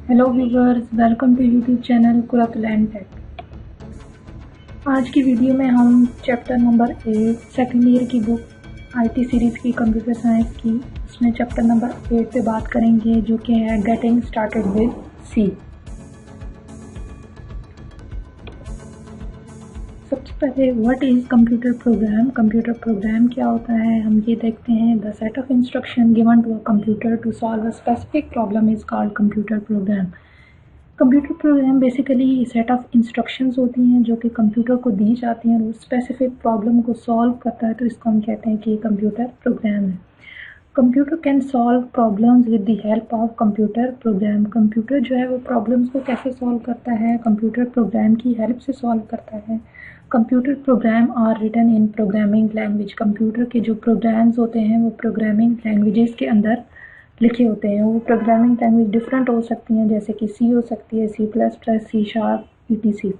Hello viewers, welcome to YouTube channel Quratul and tech. आज की video में हम चैप्टर नंबर 8 सेकेंड ईयर की बुक आईटी सीरीज़ की कंप्यूटर साइंस की इसमें चैप्टर नंबर 8 पे बात करेंगे, जो कि है गेटिंग स्टार्टेड विद सी। सबसे पहले what is computer program. Computer program क्या होता है, हम ये देखते हैं। The set of instruction given to a computer to solve a specific problem is called computer program. Computer program basically set of instructions होती हैं जो कि कंप्यूटर को दी जाती हैं और उस स्पेसिफिक प्रॉब्लम को सॉल्व करता है, तो इसको हम कहते हैं कि कंप्यूटर प्रोग्राम है। Computer can solve problems with the help of computer program. Computer जो है वो प्रॉब्लम्स को कैसे सॉल्व करता है, कंप्यूटर प्रोग्राम की हेल्प से सॉल्व करता है। Computer program are written in programming language. Computer के जो प्रोग्राम्स होते हैं वो प्रोग्रामिंग लैंग्वेजेस के अंदर लिखे होते हैं। वो प्रोग्रामिंग लैंग्वेज डिफरेंट हो सकती हैं, जैसे कि सी हो सकती है, C plus plus, C sharp, etc।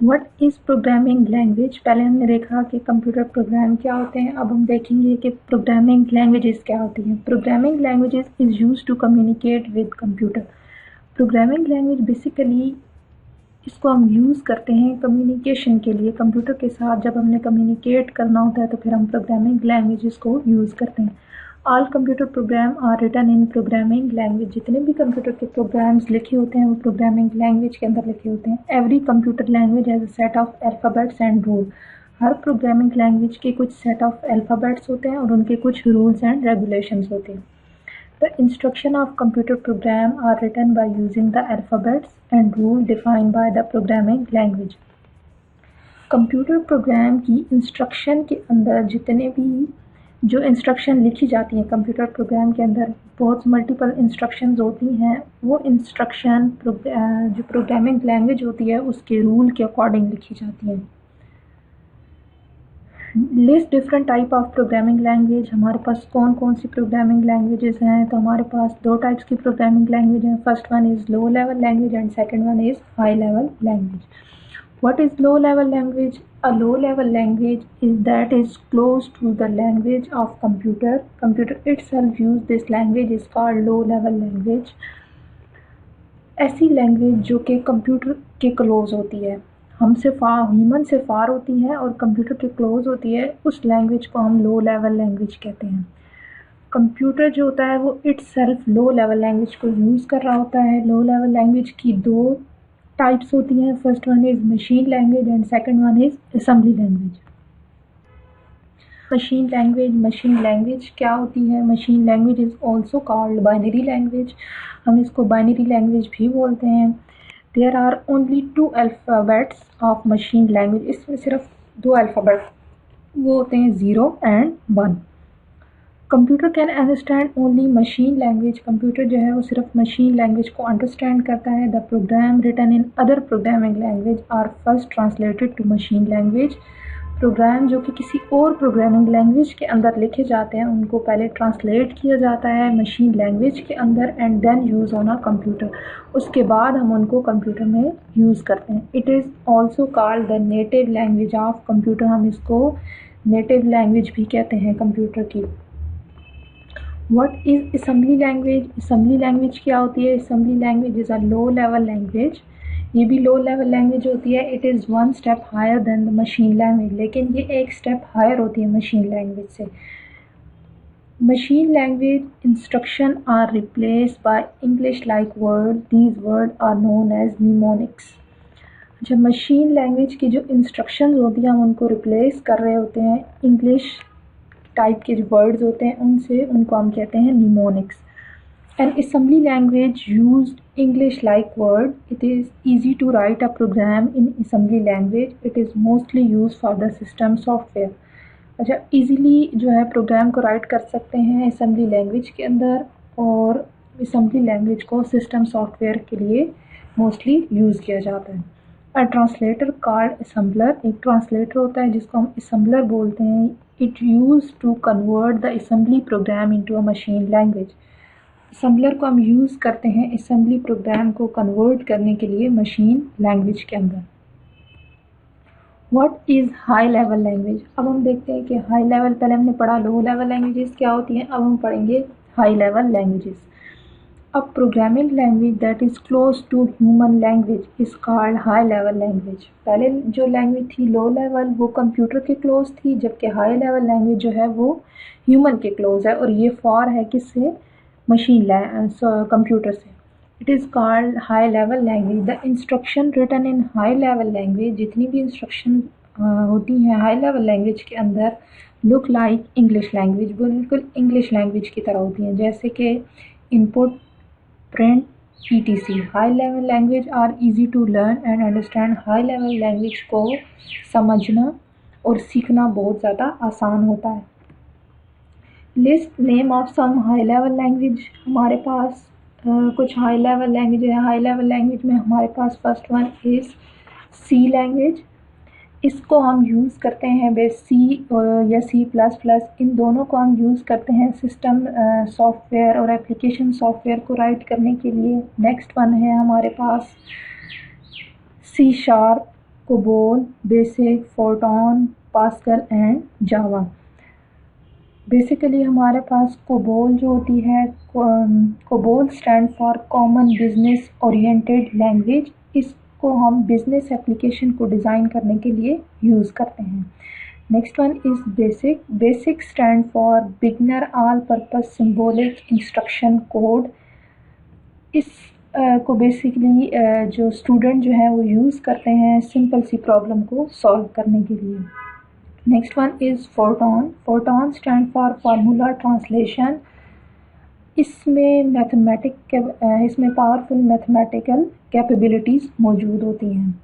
What is programming language. पहले हमने देखा कि कंप्यूटर प्रोग्राम क्या होते हैं, अब हम देखेंगे कि प्रोग्रामिंग लैंग्वेजेस क्या होती हैं। Programming languages is used to communicate with computer. Programming language basically इसको हम यूज़ करते हैं कम्युनिकेशन के लिए। कंप्यूटर के साथ जब हमने कम्युनिकेट करना होता है तो फिर हम प्रोग्रामिंग लैंग्वेजेस को यूज़ करते हैं। All computer program are written in programming language. जितने भी कंप्यूटर के प्रोग्राम्स लिखे होते हैं वो प्रोग्रामिंग लैंग्वेज के अंदर लिखे होते हैं। Every computer language has a set of alphabets and rule. Her programming language के कुछ सेट ऑफ अल्फ़ाबेट्स होते हैं और उनके कुछ रूल्स एंड रेगुलेशंस होते हैं। The instruction of computer program are written by using the alphabets and rule defined by the programming language। Computer program की इंस्ट्रक्शन के अंदर जितने भी जो इंस्ट्रक्शन लिखी जाती हैं कंप्यूटर प्रोग्राम के अंदर, बहुत मल्टीपल इंस्ट्रक्शंस होती हैं। वो इंस्ट्रक्शन जो प्रोग्रामिंग लैंग्वेज होती है उसके रूल के अकॉर्डिंग लिखी जाती हैं। List different type of programming language. हमारे पास कौन कौन सी प्रोग्रामिंग लैंग्वेजेस हैं, तो हमारे पास दो टाइप्स की प्रोग्रामिंग लैंग्वेज हैं। First one is low level language and second one is high level language. What is low level language. A low level language is that is close to the language of computer. Computer itself use this language is called low level language. ऐसी language जो कि computer के close होती है, हमसे फार, human से फार होती है और कंप्यूटर के क्लोज होती है, उस लैंग्वेज को हम लो लेवल लैंग्वेज कहते हैं। कंप्यूटर जो होता है वो इटसेल्फ लो लेवल लैंग्वेज को यूज़ कर रहा होता है। लो लेवल लैंग्वेज की दो टाइप्स होती हैं। First one is machine language and second one is assembly language. Machine language क्या होती है। Machine language is also called binary language. हम इसको बाइनरी लैंग्वेज भी बोलते हैं। There are only 2 alphabets of machine language. इसमें सिर्फ 2 अल्फ़ाबेट वो होते हैं 0 and 1। Computer can understand only machine language. Computer जो है वो सिर्फ मशीन लैंग्वेज को अंडरस्टैंड करता है। The program written in other programming language are first translated to machine language. Program जो कि किसी और प्रोग्रामिंग लैंग्वेज के अंदर लिखे जाते हैं उनको पहले ट्रांसलेट किया जाता है मशीन लैंग्वेज के अंदर and then use on a computer. उसके बाद हम उनको कंप्यूटर में यूज़ करते हैं। It is also called the native language of computer. हम इसको नेटिव लैंग्वेज भी कहते हैं कंप्यूटर की। What is assembly language. Assembly language क्या होती है। Assembly language is a low level language. ये भी लो लेवल लैंग्वेज होती है। It is 1 step higher than the machine language, लेकिन ये एक स्टेप हायर होती है मशीन लैंग्वेज से। Machine language instruction are replace by English like word. These word are known as mnemonics. अच्छा, मशीन लैंग्वेज की जो इंस्ट्रक्शंस होती हैं हम उनको रिप्लेस कर रहे होते हैं इंग्लिश टाइप के जो वर्ड्स होते हैं उनसे, उनको हम कहते हैं mnemonics. An assembly language used English-like word. It is easy to write a program in assembly language. It is mostly used for the system software. अच्छा, easily जो है प्रोग्राम को राइट कर सकते हैं assembly लैंग्वेज के अंदर, और assembly लैंग्वेज को सिस्टम सॉफ्टवेयर के लिए मोस्टली यूज़ किया जाता है। A translator called assembler। एक ट्रांसलेटर होता है जिसको हम assembler बोलते हैं। It used to convert the assembly program into a machine language। Assembler को हम यूज़ करते हैं असेंबली प्रोग्राम को कन्वर्ट करने के लिए मशीन लैंग्वेज के अंदर। What is high level language. अब हम देखते हैं कि हाई लेवल, पहले हमने पढ़ा लो लेवल लैंग्वेजेस क्या होती हैं, अब हम पढ़ेंगे high level languages. A programming language that is close to human language is called high level language. पहले जो लैंग्वेज थी लो लेवल वो कंप्यूटर के क्लोज थी, जबकि हाई लेवल लैंग्वेज जो है वो ह्यूमन के क्लोज है, और ये फॉर है किससे? मशीन कंप्यूटर से. It is called high level language. The instruction written in high level language, जितनी भी इंस्ट्रक्शन होती हैं हाई लेवल लैंग्वेज के अंदर, लुक लाइक इंग्लिश लैंग्वेज, बिल्कुल इंग्लिश लैंग्वेज की तरह होती हैं, जैसे कि input, print, etc. High level language are easy to learn and understand. High level language को समझना और सीखना बहुत ज़्यादा आसान होता है. List name of some high level language. हमारे पास कुछ हाई लेवल लैंग्वेज है. हाई लेवल लैंग्वेज में हमारे पास first one is C language. इसको हम यूज़ करते हैं बेस सी या C++, इन दोनों को हम यूज़ करते हैं सिस्टम सॉफ्टवेयर और एप्लीकेशन सॉफ्टवेयर को राइट करने के लिए. नेक्स्ट वन है हमारे पास C#, COBOL, BASIC, Fortran, Pascal and Java. Basically हमारे पास कोबोल जो होती है, COBOL stand for common business oriented language. इसको हम बिजनेस एप्लीकेशन को डिज़ाइन करने के लिए यूज़ करते हैं. Next one is basic. Basic stand for beginner all purpose symbolic instruction code. इस को बेसिकली जो स्टूडेंट जो है वो यूज़ करते हैं सिंपल सी प्रॉब्लम को सॉल्व करने के लिए. Next one is Fortran. Fortran stand for formula translation. इसमें इसमें पावरफुल मैथमेटिकल कैपेबिलिटीज़ मौजूद होती हैं.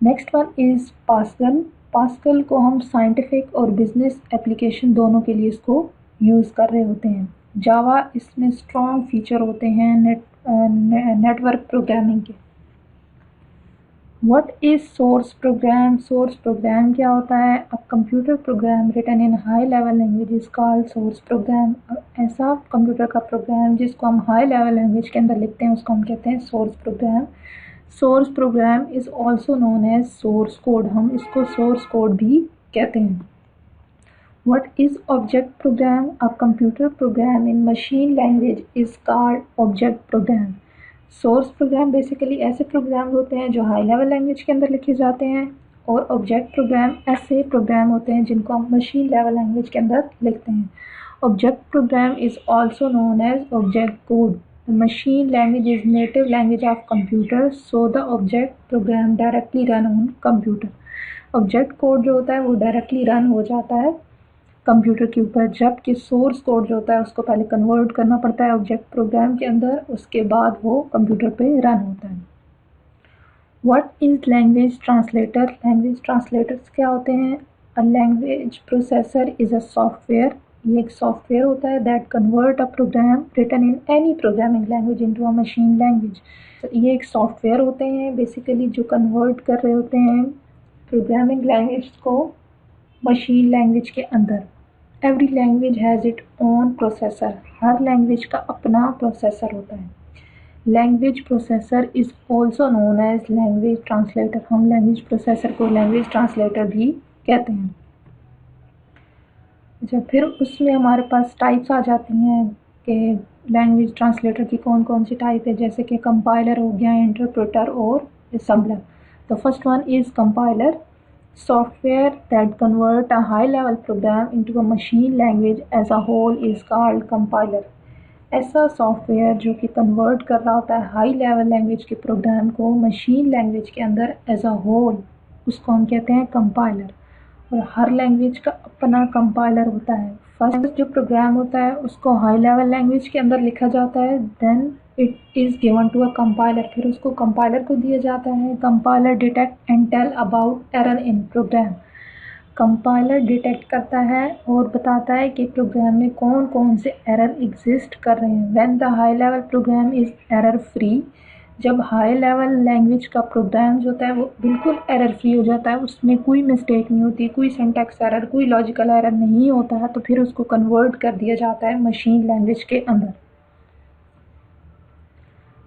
Next one is Pascal. Pascal को हम साइंटिफिक और बिजनेस एप्लीकेशन दोनों के लिए इसको यूज़ कर रहे होते हैं. जावा, इसमें स्ट्रॉन्ग फीचर होते हैं नेटवर्क प्रोग्रामिंग के. What is source program. Source program क्या होता है? A computer program written in high level language is called source program. ऐसा कंप्यूटर का प्रोग्राम जिसको हम हाई लेवल लैंग्वेज के अंदर लिखते हैं उसको हम कहते हैं source program. Source program is also known as source code. हम इसको सोर्स कोड भी कहते हैं. What is object program. A computer program in machine language is called object program. Source program basically ऐसे प्रोग्राम होते हैं जो हाई लेवल लैंग्वेज के अंदर लिखे जाते हैं, और ऑब्जेक्ट प्रोग्राम ऐसे प्रोग्राम होते हैं जिनको हम मशीन लेवल लैंग्वेज के अंदर लिखते हैं. Object program is also known as object code. Machine language is native language of computer, so the object program directly run on computer. Object code जो होता है वो डायरेक्टली रन हो जाता है कंप्यूटर के ऊपर, जबकि सोर्स कोड जो होता है उसको पहले कन्वर्ट करना पड़ता है ऑब्जेक्ट प्रोग्राम के अंदर, उसके बाद वो कंप्यूटर पे रन होता है. What is language translator. Language translators क्या होते हैं? A language processor is a software. ये एक सॉफ्टवेयर होता है that convert a program written in any programming language into a machine language. ये एक सॉफ्टवेयर होते हैं बेसिकली जो कन्वर्ट कर रहे होते हैं प्रोग्रामिंग लैंग्वेज को मशीन लैंग्वेज के अंदर. Every language has it own processor. हर लैंग्वेज का अपना प्रोसेसर होता है. Language processor is also known as language translator. हम लैंग्वेज प्रोसेसर को लैंग्वेज ट्रांसलेटर भी कहते हैं. अच्छा, फिर उसमें हमारे पास टाइप्स आ जाती हैं कि लैंग्वेज ट्रांसलेटर की कौन कौन सी टाइप है, जैसे कि कंपाइलर हो गया, इंटरप्रेटर और असम्बलर. तो first one is compiler. Software that convert a high-level program into a machine language as a whole is called compiler. ऐसा सॉफ्टवेयर जो कि कन्वर्ट कर रहा होता है हाई लेवल लैंग्वेज के प्रोग्राम को मशीन लैंग्वेज के अंदर एज अ होल, उसको हम कहते हैं कंपाइलर. और हर लैंग्वेज का अपना कंपाइलर होता है. फर्स्ट जो प्रोग्राम होता है उसको हाई लेवल लैंग्वेज के अंदर लिखा जाता है, then it is given to a compiler. फिर उसको कंपाइलर को दिया जाता है. Compiler detect and tell about error in program. Compiler detect करता है और बताता है कि प्रोग्राम में कौन कौन से एरर एग्जिस्ट कर रहे हैं. When the high level program is error free. जब हाई लेवल लैंग्वेज का प्रोग्राम जो होता है वो बिल्कुल एरर फ्री हो जाता है, उसमें कोई मिस्टेक नहीं होती, कोई सिंटैक्स एरर, कोई लॉजिकल एरर नहीं होता है, तो फिर उसको कन्वर्ट कर दिया जाता है मशीन लैंग्वेज के अंदर.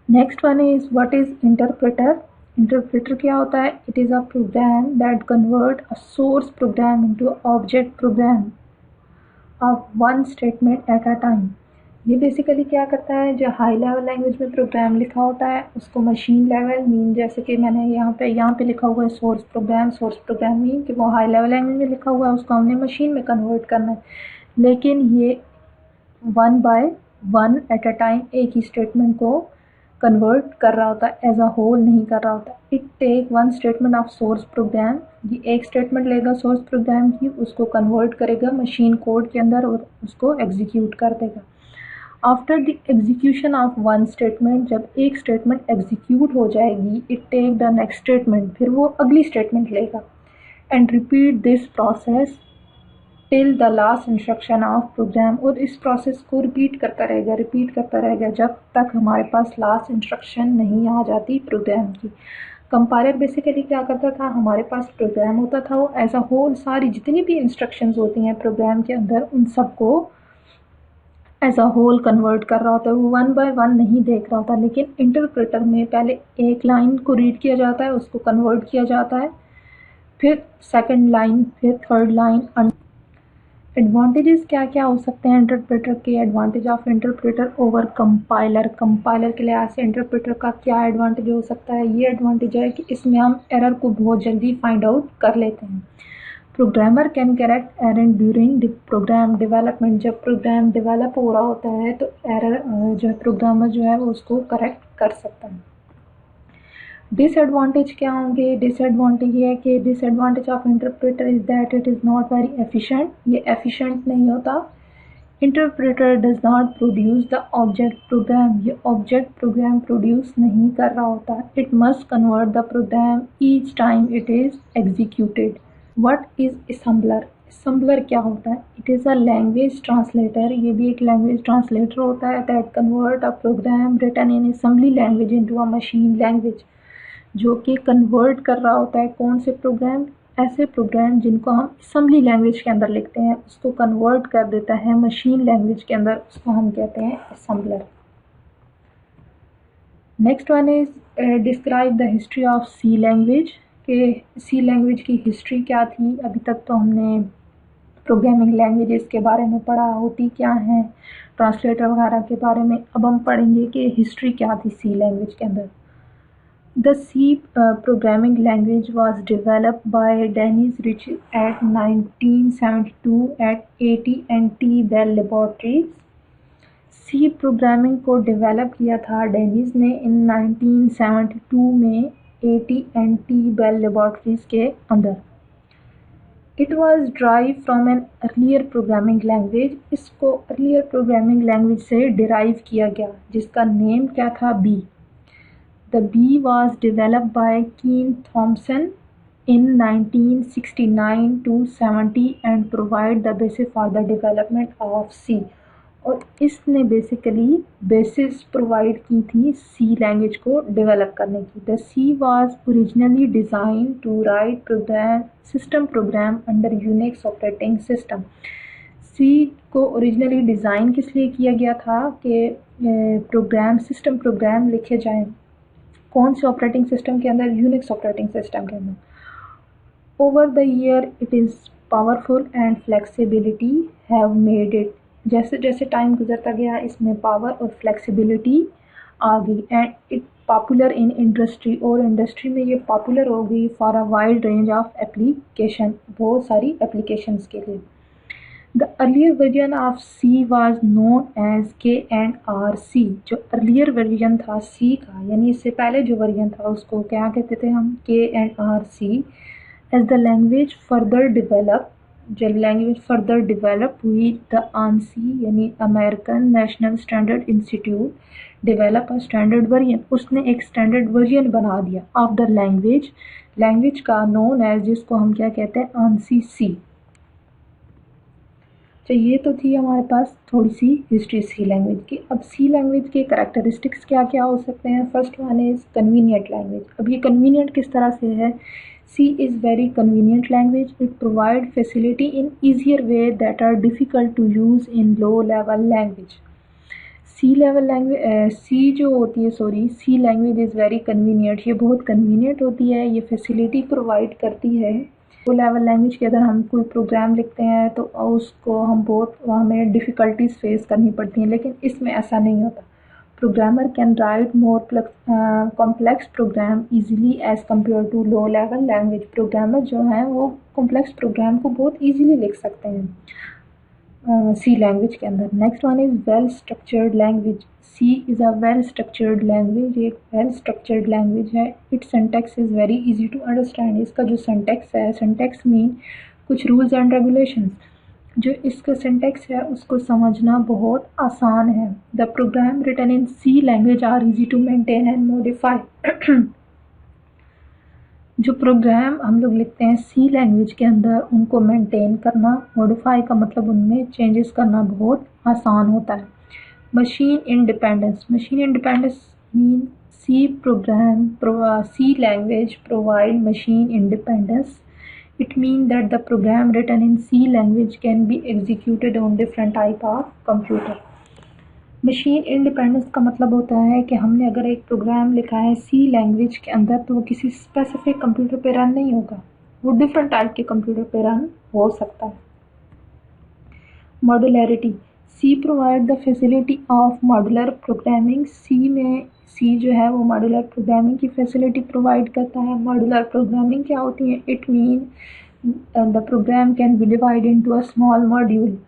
Next one is what is interpreter. Interpreter क्या होता है? It is a program that convert a source program into object program of one statement at a time. ये बेसिकली क्या करता है, जो हाई लेवल लैंग्वेज में प्रोग्राम लिखा होता है उसको मशीन लेवल मीन, जैसे कि मैंने यहाँ पे लिखा हुआ है सोर्स प्रोग्राम मीन कि वो हाई लेवल लैंग्वेज में लिखा हुआ है, उसको हमने मशीन में कन्वर्ट करना है। लेकिन ये one by one eight a time एक ही स्टेटमेंट को कन्वर्ट कर रहा होता है, एज अ होल नहीं कर रहा होता। It take one statement of source program, ये एक स्टेटमेंट लेगा सोर्स प्रोग्राम की, उसको कन्वर्ट करेगा मशीन कोड के अंदर और उसको एग्जीक्यूट कर देगा। After the execution of one statement, जब एक स्टेटमेंट एग्जीक्यूट हो जाएगी, it take the next statement, फिर वो अगली स्टेटमेंट लेगा and repeat this process till the last instruction of program, और इस प्रोसेस को रिपीट करता रहेगा जब तक हमारे पास लास्ट इंस्ट्रक्शन नहीं आ जाती प्रोग्राम की। कंपाइलर बेसिकली क्या करता था, हमारे पास प्रोग्राम होता था, वो एज अ होल सारी जितनी भी इंस्ट्रक्शंस होती हैं प्रोग्राम के अंदर उन सबको एज अ होल कन्वर्ट कर रहा होता है, वो वन बाय वन नहीं देख रहा होता। लेकिन इंटरप्रेटर में पहले एक लाइन को रीड किया जाता है, उसको कन्वर्ट किया जाता है, फिर सेकंड लाइन, फिर थर्ड लाइन। एडवांटेजेस क्या क्या हो सकते हैं इंटरप्रेटर के, advantage of interpreter over compiler, compiler के लिहाज से इंटरप्रेटर का क्या एडवांटेज हो सकता है। ये एडवांटेज है कि इसमें हम एरर को बहुत जल्दी फाइंड आउट कर लेते हैं। Programmer can correct error during program development, जब प्रोग्राम डेवलप हो रहा होता है तो एरर जो है प्रोग्रामर जो है वो उसको करेक्ट कर सकता है। डिसएडवांटेज क्या होंगे, डिसएडवांटेज ये है कि disadvantage of interpreter is that it is not very efficient, ये एफिशिएंट नहीं होता। Interpreter does not produce the object program, ये ऑब्जेक्ट प्रोग्राम प्रोड्यूस नहीं कर रहा होता। It must convert the program each time it is executed. What is assembler, assembler क्या होता है, it is a language translator, ये भी एक लैंग्वेज ट्रांसलेटर होता है that convert a program written in assembly language into a machine language, जो कि कन्वर्ट कर रहा होता है कौन से प्रोग्राम, ऐसे प्रोग्राम जिनको हम असेंबली लैंग्वेज के अंदर लिखते हैं उसको कन्वर्ट कर देता है मशीन लैंग्वेज के अंदर, उसको हम कहते हैं assembler. Next one is describe the history of C language, के सी लैंग्वेज की हिस्ट्री क्या थी। अभी तक तो हमने प्रोग्रामिंग लैंग्वेजेस के बारे में पढ़ा, होती क्या हैं, ट्रांसलेटर वगैरह के बारे में। अब हम पढ़ेंगे कि हिस्ट्री क्या थी सी लैंग्वेज के अंदर। The C programming language was developed by Dennis Ritchie at 1972 at AT&T Bell Laboratories. C programming को डेवलप किया था डेनिस ने इन 1972 में AT&T Bell Laboratories के अंदर। It was derived from an earlier programming language, इसको earlier programming language से derive किया गया जिसका नेम क्या था, B. The B was developed by Keane Thompson in 1969 to 70 and provide the basis for the development of C. और इसने basically basis provide की थी सी लैंग्वेज को डेवलप करने की। The C was originally design to write program under Unix operating system. C को originally design किस लिए किया गया था कि सिस्टम प्रोग्राम लिखे जाएं, कौन से ऑपरेटिंग सिस्टम के अंदर, यूनिक्स ऑपरेटिंग सिस्टम के अंदर। Over the year it is powerful and flexibility have made it, जैसे जैसे टाइम गुजरता गया इसमें पावर और फ्लेक्सिबिलिटी आ गई and it popular in industry, और इंडस्ट्री में ये पॉपुलर हो गई for a wide range of application, बहुत सारी एप्लीकेशंस के लिए। The earlier version of C was known as K&RC, जो earlier version था C का, यानी इससे पहले जो वर्जन था उसको क्या कहते थे हम, K&RC। As the language further developed, जब लैंग्वेज फर्दर डेवलप हुई, द ANSI यानी American national standard institute develop a standard version, उसने एक स्टैंडर्ड वर्जन बना दिया ऑफ द लैंग्वेज का, नोन एज, जिसको हम क्या कहते हैं, ANSI C। तो ये तो थी हमारे पास थोड़ी सी हिस्ट्री सी लैंग्वेज की। अब सी लैंग्वेज के करैक्टरिस्टिक्स क्या क्या हो सकते हैं। First one is convenient language. अब ये कन्वीनियंट किस तरह से है, C is very convenient language, it provide facility in easier way that are difficult to use in low level language. C language is very convenient, ये बहुत convenient होती है, ये फैसिलिटी प्रोवाइड करती है लो लेवल लैंग्वेज के अगर हम कोई प्रोग्राम लिखते हैं तो उसको हमें डिफ़िकल्टीज फेस करनी पड़ती हैं, लेकिन इसमें ऐसा नहीं होता। Programmer can write more complex program easily as compare to low level language. Programmer जो हैं वो कॉम्प्लेक्स प्रोग्राम को बहुत ईजीली लिख सकते हैं सी लैंग्वेज के अंदर। Next one is well structured language. C is a well structured language, एक वेल स्ट्रक्चर्ड लैंग्वेज है। Its syntax is very easy to understand. इसका जो सिंटैक्स है, सिंटैक्स मीन कुछ रूल्स एंड रेगुलेशंस, जो इसका सिंटैक्स है उसको समझना बहुत आसान है। The program written in C language are easy to maintain and modify. जो प्रोग्राम हम लोग लिखते हैं सी लैंग्वेज के अंदर, उनको मेंटेन करना, मॉडिफाई का मतलब उनमें चेंजेस करना बहुत आसान होता है। Machine independence. Machine independence mean C language provide machine independence. It means that the program written in C language can be executed on different type of computer. Machine independence का मतलब होता है कि हमने अगर एक प्रोग्राम लिखा है सी लैंग्वेज के अंदर तो वो किसी स्पेसिफिक कंप्यूटर पे रन नहीं होगा, वो डिफरेंट टाइप के कंप्यूटर पे रन हो सकता है। Modularity. C provide the facility of modular programming. C जो है वो मॉड्यूलर प्रोग्रामिंग की फैसिलिटी प्रोवाइड करता है। मॉड्यूलर प्रोग्रामिंग क्या होती है? It mean the program can be divide into a small module.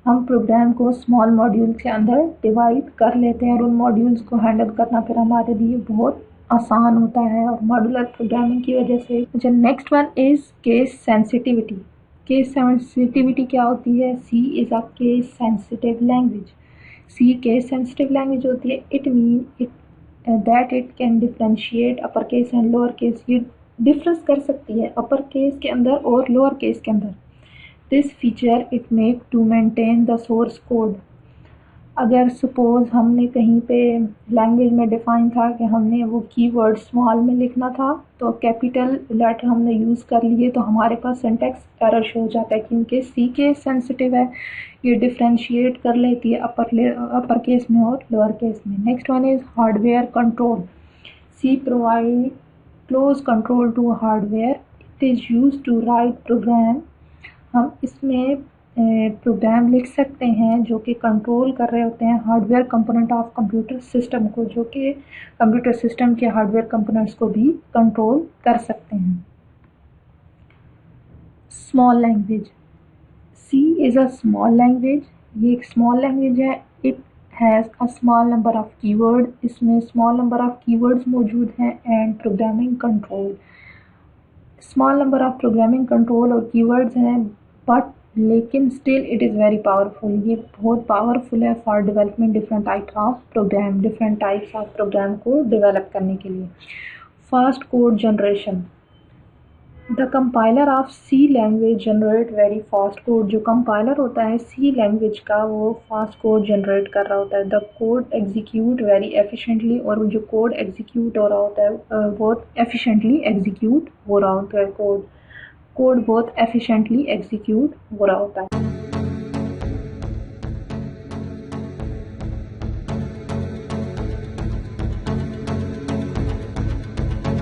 हम प्रोग्राम को स्मॉल मॉड्यूल के अंदर डिवाइड कर लेते हैं और उन मॉड्यूल्स को हैंडल करना फिर हमारे लिए बहुत आसान होता है और मॉड्यूलर प्रोग्रामिंग की वजह से। अच्छा, next one is case sensitivity. Case sensitivity क्या होती है? C is a case sensitive language. C case sensitive language होती है। It mean that it can differentiate upper case and lower case. ये डिफरेंस कर सकती है अपर केस के अंदर और लोअर केस के अंदर। This feature it make to maintain the source code. अगर सपोज हमने कहीं पे लैंग्वेज में डिफाइन था कि हमने वो कीवर्ड स्मॉल में लिखना था तो कैपिटल लेटर हमने यूज़ कर लिए तो हमारे पास सिंटैक्स एरर शो हो जाता है, क्योंकि सी केस सेंसिटिव है, ये डिफ्रेंशिएट कर लेती है अपर केस में और लोअर केस में। Next one is hardware control. C provide close control to hardware. It is use to write program. हम इसमें प्रोग्राम लिख सकते हैं जो कि कंट्रोल कर रहे होते हैं hardware component of computer system को, जो कि कंप्यूटर सिस्टम के हार्डवेयर कंपोनेंट्स को भी कंट्रोल कर सकते हैं। Small language. C is a small language. ये एक स्मॉल लैंग्वेज है। It has a small number of keyword. इसमें स्मॉल नंबर ऑफ कीवर्ड्स मौजूद हैं and programming control. Small number of programming control और कीवर्ड्स हैं, बट लेकिन still it is very powerful. ये बहुत पावरफुल है for development different types of program, different types of program को डेवलप करने के लिए। Fast code generation. The compiler of C language generate very fast code. जो कंपाइलर होता है सी लैंग्वेज का वो फास्ट कोड जनरेट कर रहा होता है। The code execute very efficiently. और जो कोड एग्जीक्यूट हो रहा होता है बहुत एफिशिएंटली एग्जीक्यूट हो रहा होता है। कोड बहुत एफिशिएंटली एग्जीक्यूट हो रहा होता है।